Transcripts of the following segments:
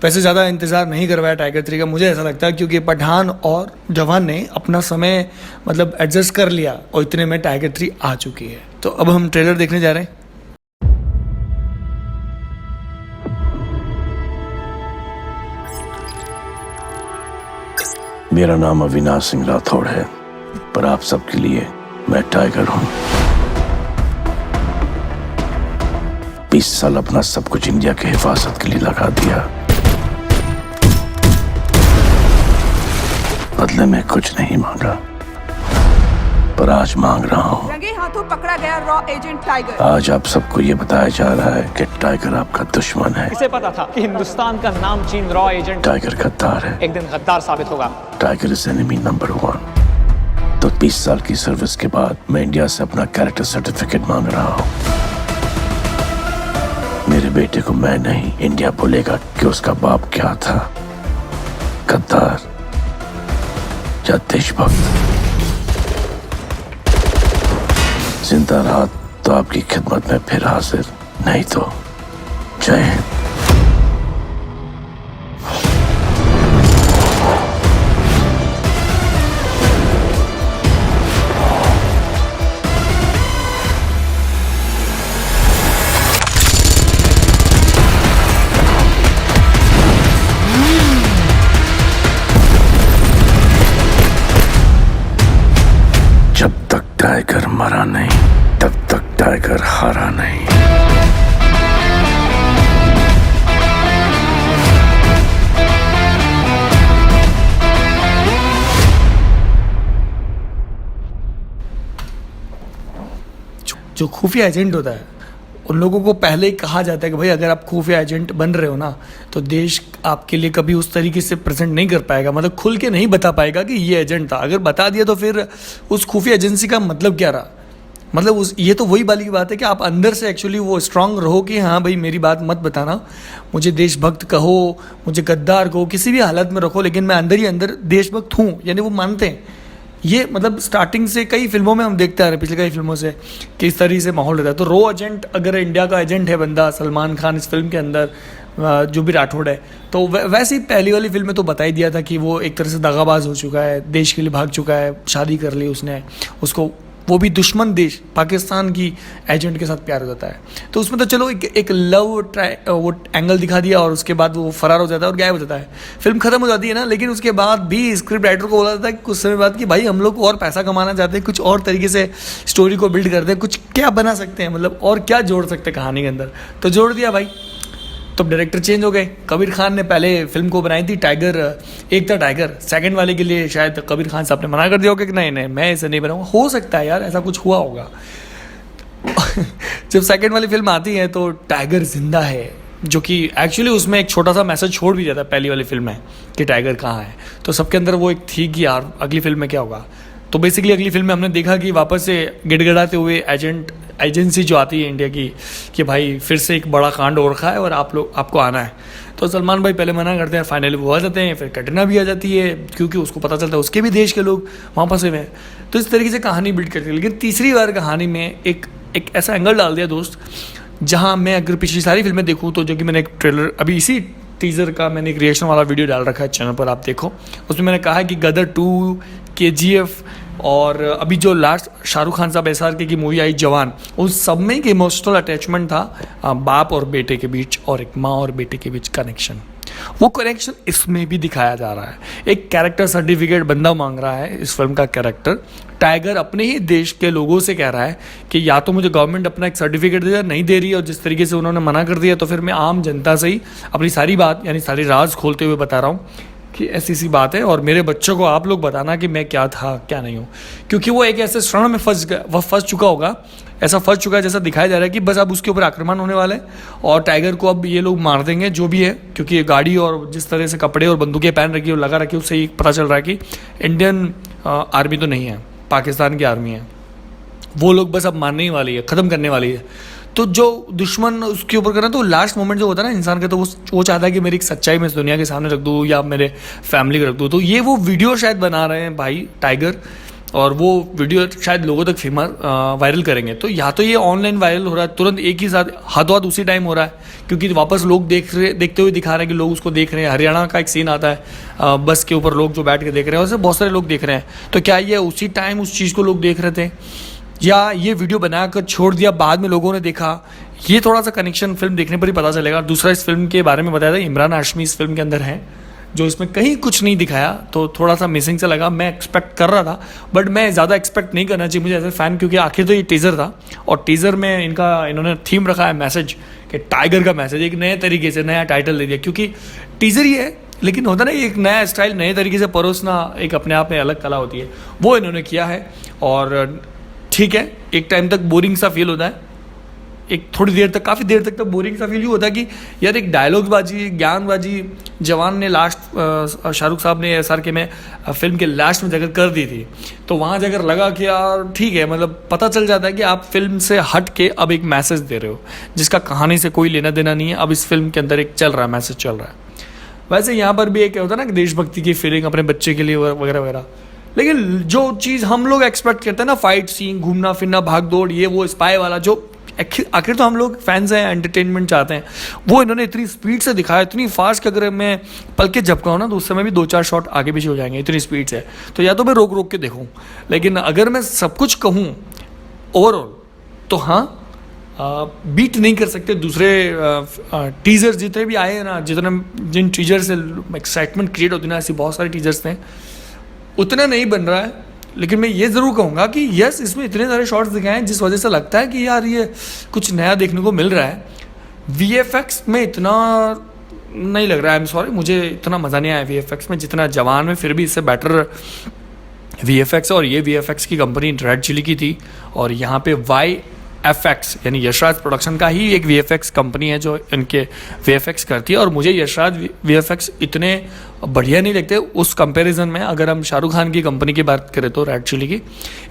वैसे ज़्यादा इंतज़ार नहीं करवाया टाइगर 3 का, मुझे ऐसा लगता है, क्योंकि पठान और जवान ने अपना समय मतलब एडजस्ट कर लिया और इतने में टाइगर 3 आ चुकी है। तो अब हम ट्रेलर देखने जा रहे हैं। मेरा नाम अविनाश सिंह राठौड़ है, पर आप सबके लिए मैं टाइगर हूं। 20 साल अपना सब कुछ इंडिया की हिफाजत के लिए लगा दिया, बदले में कुछ नहीं मांगा, पर आज मांग रहा हूं। रंगे हाथों पकड़ा गया रॉ एजेंट टाइगर। आज आप सबको ये बताया जा रहा है कि टाइगर आपका दुश्मन है। इसे पता था कि हिंदुस्तान का नामचीन रॉ एजेंट टाइगर गद्दार है, एक दिन गद्दार साबित होगा। Tiger is enemy number 1। तो 20 साल की सर्विस के बाद मैं इंडिया से अपना कैरेक्टर सर्टिफिकेट मांग रहा हूं। मेरे बेटे को मैं नहीं, इंडिया बोलेगा कि उसका बाप क्या था, गद्दार या देशभक्त। जिंदा रहा तो आपकी खिदमत में फिर हाजिर, नहीं तो जय हिंद। जब तक टाइगर मरा नहीं, तब तक टाइगर हारा नहीं। जो खुफिया एजेंट होता है उन लोगों को पहले ही कहा जाता है कि भाई अगर आप खुफिया एजेंट बन रहे हो ना, तो देश आपके लिए कभी उस तरीके से प्रेजेंट नहीं कर पाएगा, मतलब खुल के नहीं बता पाएगा कि ये एजेंट था। अगर बता दिया तो फिर उस खुफिया एजेंसी का मतलब क्या रहा। मतलब ये तो वही वाली की बात है कि आप अंदर से एक्चुअली वो स्ट्रांग रहो कि हाँ भाई मेरी बात मत बताना, मुझे देशभक्त कहो, मुझे गद्दार कहो, किसी भी हालत में रखो, लेकिन मैं अंदर ही अंदर देशभक्त हूँ। यानी वो मानते हैं ये, मतलब स्टार्टिंग से कई फिल्मों में हम देखते आ रहे हैं, पिछले कई फिल्मों से कि इस तरीके से माहौल रहता है। तो रॉ एजेंट, अगर इंडिया का एजेंट है बंदा सलमान खान इस फिल्म के अंदर, जो भी राठौड़ है, तो वैसे ही पहली वाली फिल्म में तो बता ही दिया था कि वो एक तरह से दगाबाज हो चुका है, देश के लिए भाग चुका है, शादी कर ली उसने, उसको वो भी दुश्मन देश पाकिस्तान की एजेंट के साथ प्यार हो जाता है। तो उसमें तो चलो एक लव वो एंगल दिखा दिया और उसके बाद वो फरार हो जाता है और गायब हो जाता है, फिल्म खत्म हो जाती है ना। लेकिन उसके बाद भी स्क्रिप्ट राइटर को बोला जाता है कुछ समय बाद कि भाई हम लोग और पैसा कमाना चाहते हैं, कुछ और तरीके से स्टोरी को बिल्ड करते हैं, कुछ क्या बना सकते हैं, मतलब और क्या जोड़ सकते हैं कहानी के अंदर। तो जोड़ दिया भाई। तो डायरेक्टर चेंज हो गए। कबीर खान ने पहले फिल्म को बनाई थी टाइगर, एक था टाइगर, सेकंड वाले के लिए शायद कबीर खान साहब ने मना कर दिया होगा कि नहीं मैं इसे नहीं बनाऊंगा। हो सकता है यार, ऐसा कुछ हुआ होगा। जब सेकंड वाली फिल्म आती है तो टाइगर जिंदा है, जो कि एक्चुअली उसमें एक छोटा सा मैसेज छोड़ भी जाता है पहली वाली फिल्म में कि टाइगर कहाँ है। तो सबके अंदर वो एक थी कि यार अगली फिल्म में क्या होगा। तो बेसिकली अगली फिल्म में हमने देखा कि वापस से गिड़गिड़ाते हुए एजेंसी जो आती है इंडिया की कि भाई फिर से एक बड़ा कांड हो रखा है और आपको आना है। तो सलमान भाई पहले मना करते हैं, फाइनली वो आ जाते हैं, फिर कटरीना भी आ जाती है क्योंकि उसको पता चलता है उसके भी देश के लोग वहाँ फंसे हुए हैं। तो इस तरीके से कहानी बिल्ड करती है। लेकिन तीसरी बार कहानी में एक ऐसा एंगल डाल दिया दोस्त, जहाँ मैं अगर पिछली सारी फिल्में देखूँ तो, जो कि मैंने एक ट्रेलर अभी इसी टीज़र का मैंने एक रिएक्शन वाला वीडियो डाल रखा है चैनल पर, आप देखो। उसमें मैंने कहा है कि गदर 2, KGF और अभी जो लास्ट शाहरुख खान साहब SRK की मूवी आई जवान, उन सब में एक इमोशनल अटैचमेंट था बाप और बेटे के बीच और एक माँ और बेटे के बीच कनेक्शन। वो कनेक्शन इसमें भी दिखाया जा रहा है। एक कैरेक्टर सर्टिफिकेट बंदा मांग रहा है इस फिल्म का कैरेक्टर। टाइगर अपने ही देश के लोगों से कह रहा है कि या तो मुझे गवर्नमेंट अपना एक सर्टिफिकेट दे, नहीं दे रही है और जिस तरीके से उन्होंने मना कर दिया, तो फिर मैं आम जनता से ही अपनी सारी बात यानी सारी राज खोलते हुए बता रहा हूँ कि ऐसी सी बात है और मेरे बच्चों को आप लोग बताना कि मैं क्या था क्या नहीं हूँ। क्योंकि वो एक ऐसे क्षण में फंस चुका होगा, ऐसा फंस चुका है जैसा दिखाया जा रहा है कि बस अब उसके ऊपर आक्रमण होने वाला है और टाइगर को अब ये लोग मार देंगे जो भी है। क्योंकि ये गाड़ी और जिस तरह से कपड़े और बंदूकें पहन रखी और लगा रखी, उससे ही पता चल रहा है कि इंडियन आर्मी तो नहीं है, पाकिस्तान की आर्मी है। वो लोग बस अब मारने ही वाली है, ख़त्म करने वाली है। तो जो दुश्मन उसके ऊपर करना, तो लास्ट मोमेंट जो होता है ना इंसान का, तो वो चाहता है कि मेरी एक सच्चाई मैं इस दुनिया के सामने रख दूँ या मेरे फैमिली को रख दूँ। तो ये वो वीडियो शायद बना रहे हैं भाई टाइगर, और वो वीडियो शायद लोगों तक वायरल करेंगे। तो या तो ये ऑनलाइन वायरल हो रहा है तुरंत एक ही साथ, हाथों हाथ उसी टाइम हो रहा है क्योंकि वापस लोग देखते हुए दिखा रहे हैं कि लोग उसको देख रहे हैं। हरियाणा का एक सीन आता है, बस के ऊपर लोग जो बैठ के देख रहे हैं, वैसे बहुत सारे लोग देख रहे हैं। तो क्या ये उसी टाइम उस चीज़ को लोग देख रहे थे, या ये वीडियो बनाकर छोड़ दिया, बाद में लोगों ने देखा? ये थोड़ा सा कनेक्शन फिल्म देखने पर ही पता चलेगा। दूसरा, इस फिल्म के बारे में बताया था, इमरान हाशमी इस फिल्म के अंदर है, जो इसमें कहीं कुछ नहीं दिखाया, तो थोड़ा सा मिसिंग सा लगा। मैं एक्सपेक्ट कर रहा था, बट मैं ज़्यादा एक्सपेक्ट नहीं करना चाहिए मुझे एज ए फ़ैन, क्योंकि आखिर तो ये टीज़र था, और टीज़र में इन्होंने थीम रखा है मैसेज, कि टाइगर का मैसेज, एक नए तरीके से नया टाइटल दे दिया, क्योंकि टीज़र ही है, लेकिन होता ना एक नया स्टाइल नए तरीके से परोसना एक अपने आप में अलग कला होती है, वो इन्होंने किया है। और ठीक है, एक टाइम तक बोरिंग सा फील होता है, एक थोड़ी देर तक, काफ़ी देर तक तो बोरिंग सा फील ही होता है कि यार एक डायलॉगबाजी, ज्ञानबाजी जवान ने लास्ट शाहरुख साहब ने SRK में फिल्म के लास्ट में जाकर कर दी थी, तो वहाँ जाकर लगा कि यार ठीक है, मतलब पता चल जाता है कि आप फिल्म से हट के अब एक मैसेज दे रहे हो जिसका कहानी से कोई लेना देना नहीं है। अब इस फिल्म के अंदर एक चल रहा है, मैसेज चल रहा है। वैसे यहाँ पर भी एक होता है ना कि देशभक्ति की फीलिंग अपने बच्चे के लिए वगैरह वगैरह, लेकिन जो चीज़ हम लोग एक्सपेक्ट करते हैं ना, फाइट सीन, घूमना फिरना, भाग दौड़, ये वो स्पाई वाला, जो आखिर तो हम लोग फैंस हैं, एंटरटेनमेंट चाहते हैं, वो इन्होंने इतनी स्पीड से दिखाया, इतनी फास्ट कि अगर मैं पल के झपकाऊँ ना तो उस समय भी 2-4 शॉट आगे पीछे हो जाएंगे, इतनी स्पीड से। तो या तो मैं रोक रोक के देखूँ, लेकिन अगर मैं सब कुछ कहूँ ओवरऑल, तो हाँ, बीट नहीं कर सकते दूसरे टीजर्स जितने भी आए हैं ना, जिन टीजर से एक्साइटमेंट क्रिएट होती है ना, ऐसी बहुत सारे टीजर्स थे, उतना नहीं बन रहा है। लेकिन मैं ये ज़रूर कहूँगा कि यस, इसमें इतने सारे शॉट्स दिखाए हैं जिस वजह से लगता है कि यार ये कुछ नया देखने को मिल रहा है। VFX में इतना नहीं लग रहा है, आई एम सॉरी, मुझे इतना मज़ा नहीं आया VFX में जितना जवान में, फिर भी इससे बेटर VFX है। और ये VFX की कंपनी रेड चिली की थी, और यहाँ पे YFX यानी यशराज प्रोडक्शन का ही एक VFX कंपनी है जो इनके VFX करती है। और मुझे यशराज VFX इतने बढ़िया नहीं लगते उस कंपैरिजन में, अगर हम शाहरुख खान की कंपनी की बात करें तो रेड चिली की।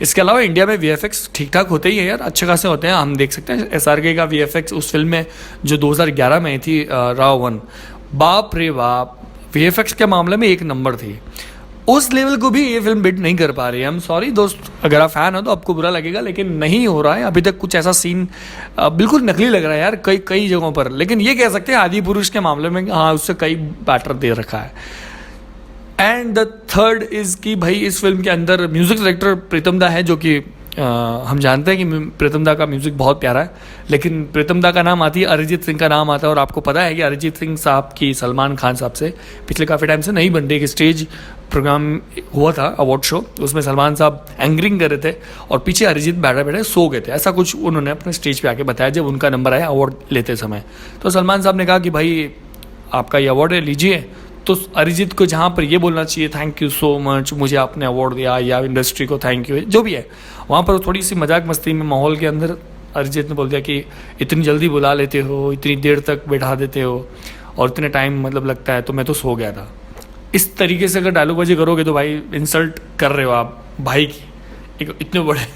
इसके अलावा इंडिया में VFX ठीक ठाक होते ही है यार, अच्छे खासे होते हैं। हम देख सकते हैं SRK का VFX उस फिल्म में जो 2011 में थी राव 1, बाप रे बाप, VFX के मामले में एक नंबर थी। उस लेवल को भी ये फिल्म बिट नहीं कर पा रही है। हम सॉरी दोस्त, अगर आप फैन हो तो आपको बुरा लगेगा, लेकिन नहीं हो रहा है अभी तक कुछ ऐसा सीन, बिल्कुल नकली लग रहा है यार कई जगहों पर। लेकिन ये कह सकते हैं आदि पुरुष के मामले में हाँ, उससे कई बैटर दे रखा है। एंड द थर्ड इज़ कि भाई इस फिल्म के अंदर म्यूज़िक डायरेक्टर प्रीतम दा है, जो कि हम जानते हैं कि प्रीतम दा का म्यूज़िक बहुत प्यारा है, लेकिन प्रीतम दा का नाम आती है, अरिजीत सिंह का नाम आता है। और आपको पता है कि अरिजीत सिंह साहब की सलमान खान साहब से पिछले काफ़ी टाइम से नहीं बन रही। एक स्टेज प्रोग्राम हुआ था, अवार्ड शो, उसमें सलमान साहब एंकरिंग कर रहे थे और पीछे अरिजीत बैठे सो गए थे, ऐसा कुछ उन्होंने अपने स्टेज पे आके बताया जब उनका नंबर आया अवार्ड लेते समय। तो सलमान साहब ने कहा कि भाई आपका ये अवार्ड है, लीजिए। तो अरिजीत को जहाँ पर ये बोलना चाहिए थैंक यू सो मच, मुझे आपने अवार्ड दिया, या इंडस्ट्री को थैंक यू, जो भी है, वहाँ पर थोड़ी सी मजाक मस्ती में माहौल के अंदर अरिजीत ने बोल दिया कि इतनी जल्दी बुला लेते हो, इतनी देर तक बैठा देते हो और इतने टाइम मतलब लगता है, तो मैं तो सो गया था। इस तरीके से अगर डायलॉगबाजी करोगे तो भाई इंसल्ट कर रहे हो आप भाई की, एक इतने बड़े,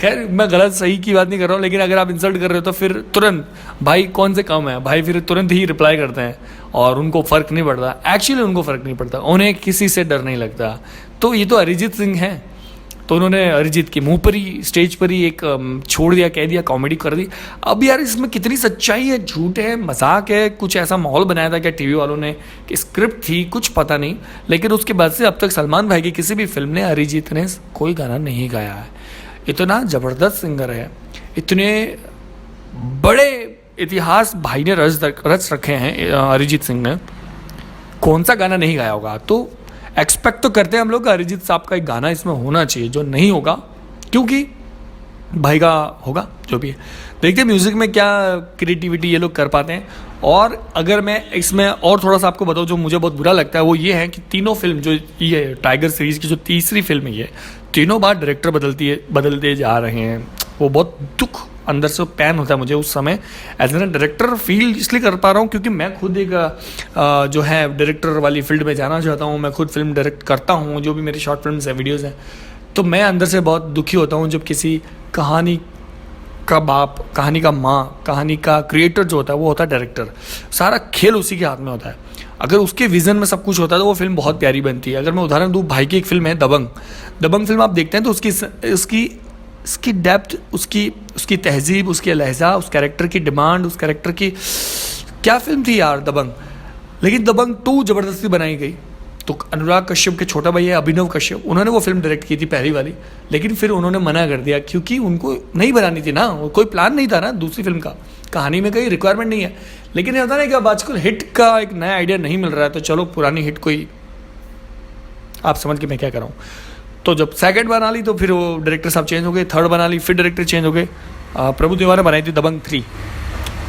खैर मैं गलत सही की बात नहीं कर रहा हूँ, लेकिन अगर आप इंसल्ट कर रहे हो तो फिर तुरंत भाई कौन से कम है भाई, फिर तुरंत ही रिप्लाई करते हैं और उनको फ़र्क नहीं पड़ता। एक्चुअली उनको फ़र्क नहीं पड़ता, उन्हें किसी से डर नहीं लगता। तो ये तो अरिजीत सिंह हैं, तो उन्होंने अरिजीत के मुंह पर ही, स्टेज पर ही एक छोड़ दिया, कह दिया, कॉमेडी कर दी। अब यार इसमें कितनी सच्चाई है, झूठ है, मजाक है, कुछ ऐसा माहौल बनाया था क्या टीवी वालों ने कि स्क्रिप्ट थी, कुछ पता नहीं। लेकिन उसके बाद से अब तक सलमान भाई की किसी भी फिल्म ने अरिजीत ने कोई गाना नहीं गाया है। इतना ज़बरदस्त सिंगर है, इतने बड़े इतिहास भाई ने रच रखे हैं अरिजीत सिंह ने, कौन सा गाना नहीं गाया होगा। तो एक्सपेक्ट तो करते हैं हम लोग अरिजीत साहब का एक गाना इसमें होना चाहिए, जो नहीं होगा क्योंकि भाई का होगा जो भी है। देखते हैं म्यूज़िक में क्या क्रिएटिविटी ये लोग कर पाते हैं। और अगर मैं इसमें और थोड़ा सा आपको बताऊँ जो मुझे बहुत बुरा लगता है वो ये है कि तीनों फिल्म जो ये टाइगर सीरीज़ की जो तीसरी फिल्म है, ये तीनों बार डायरेक्टर बदलते जा रहे हैं। वो बहुत दुख अंदर से पैन होता है मुझे उस समय एज एन डायरेक्टर फील इसलिए कर पा रहा हूँ क्योंकि मैं खुद एक जो है डायरेक्टर वाली फील्ड में जाना चाहता हूँ। मैं खुद फिल्म डायरेक्ट करता हूँ, जो भी मेरी शॉर्ट फिल्म्स हैं, वीडियोज़ हैं। तो मैं अंदर से बहुत दुखी होता हूँ जब किसी कहानी का बाप, कहानी का माँ, कहानी का क्रिएटर जो होता है वो होता है डायरेक्टर। सारा खेल उसी के हाथ में होता है। अगर उसके विज़न में सब कुछ होता है तो वो फिल्म बहुत प्यारी बनती है। अगर मैं उदाहरण दूँ, भाई की एक फिल्म है दबंग फिल्म आप देखते हैं तो उसकी डेप्थ, उसकी तहजीब, उसके लहजा, उस कैरेक्टर की डिमांड, उस कैरेक्टर की क्या फिल्म थी यार दबंग, लेकिन दबंग 2 ज़बरदस्ती बनाई गई। तो अनुराग कश्यप के छोटा भाई है अभिनव कश्यप, उन्होंने वो फिल्म डायरेक्ट की थी पहली वाली, लेकिन फिर उन्होंने मना कर दिया क्योंकि उनको नहीं बनानी थी ना, कोई प्लान नहीं था ना दूसरी फिल्म का, कहानी में कोई रिक्वायरमेंट नहीं है। लेकिन ये होता ना कि अब आजकल हिट का एक नया आइडिया नहीं मिल रहा है, तो चलो पुरानी हिट कोई, आप समझ के मैं क्या कर रहा हूँ। तो जब सेकंड बना ली तो फिर वो डायरेक्टर साहब चेंज हो गए, थर्ड बना ली फिर डायरेक्टर चेंज हो गए। प्रभु देवा ने बनाई थी दबंग 3।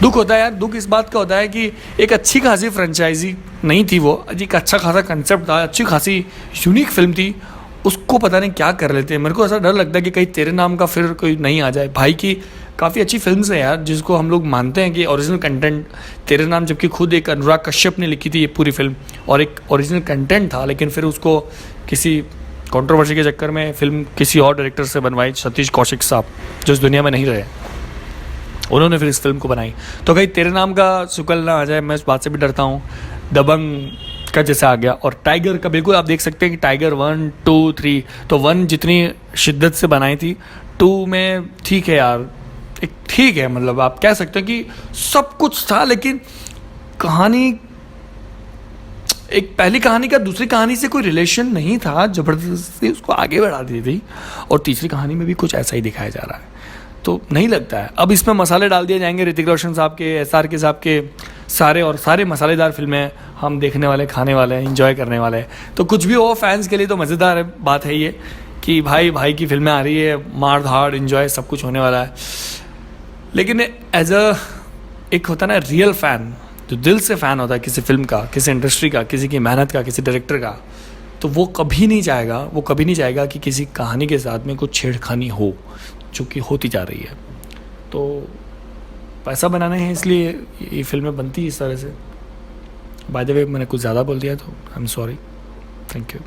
दुख होता है यार, दुख इस बात का होता है कि एक अच्छी खासी फ्रेंचाइजी नहीं थी वो, एक अच्छा खासा कंसेप्ट था, अच्छी खासी यूनिक फिल्म थी, उसको पता नहीं क्या कर लेते हैं। मेरे को ऐसा डर लगता है कि कहीं तेरे नाम का फिर कोई नहीं आ जाए। भाई की काफ़ी अच्छी फिल्म्स है यार, जिसको हम लोग मानते हैं कि ओरिजिनल कंटेंट तेरे नाम, जबकि खुद एक अनुराग कश्यप ने लिखी थी ये पूरी फिल्म और एक ओरिजिनल कंटेंट था, लेकिन फिर उसको किसी कंट्रोवर्सी के चक्कर में फिल्म किसी और डायरेक्टर से बनवाई, सतीश कौशिक साहब जो इस दुनिया में नहीं रहे, उन्होंने फिर इस फिल्म को बनाई। तो कहीं तेरे नाम का शुक्ल ना आ जाए, मैं इस बात से भी डरता हूँ। दबंग का जैसे आ गया, और टाइगर का बिल्कुल आप देख सकते हैं कि टाइगर 1, 2, 3, तो 1 जितनी शिद्दत से बनाई थी, 2 में ठीक है यार, एक ठीक है, मतलब आप कह सकते हैं कि सब कुछ था, लेकिन कहानी, एक पहली कहानी का दूसरी कहानी से कोई रिलेशन नहीं था, ज़बरदस्ती उसको आगे बढ़ा दी थी, और तीसरी कहानी में भी कुछ ऐसा ही दिखाया जा रहा है, तो नहीं लगता है। अब इसमें मसाले डाल दिए जाएंगे ऋतिक रोशन साहब के, SRK साहब के, सारे मसालेदार फिल्में हम देखने वाले, खाने वाले हैं, इंजॉय करने वाले हैं। तो कुछ भी हो फैंस के लिए तो मज़ेदार बात है ये कि भाई की फिल्में आ रही है, मार धाड़ इंजॉय सब कुछ होने वाला है। लेकिन एज एक होता है ना रियल फ़ैन, जो दिल से फ़ैन होता है किसी फिल्म का, किसी इंडस्ट्री का, किसी की मेहनत का, किसी डायरेक्टर का, तो वो कभी नहीं चाहेगा कि किसी कहानी के साथ में कुछ छेड़खानी हो, जो कि होती जा रही है। तो पैसा बनाना है, इसलिए ये फिल्में बनती है इस तरह से। बाय द वे मैंने कुछ ज़्यादा बोल दिया, तो I am sorry, thank you.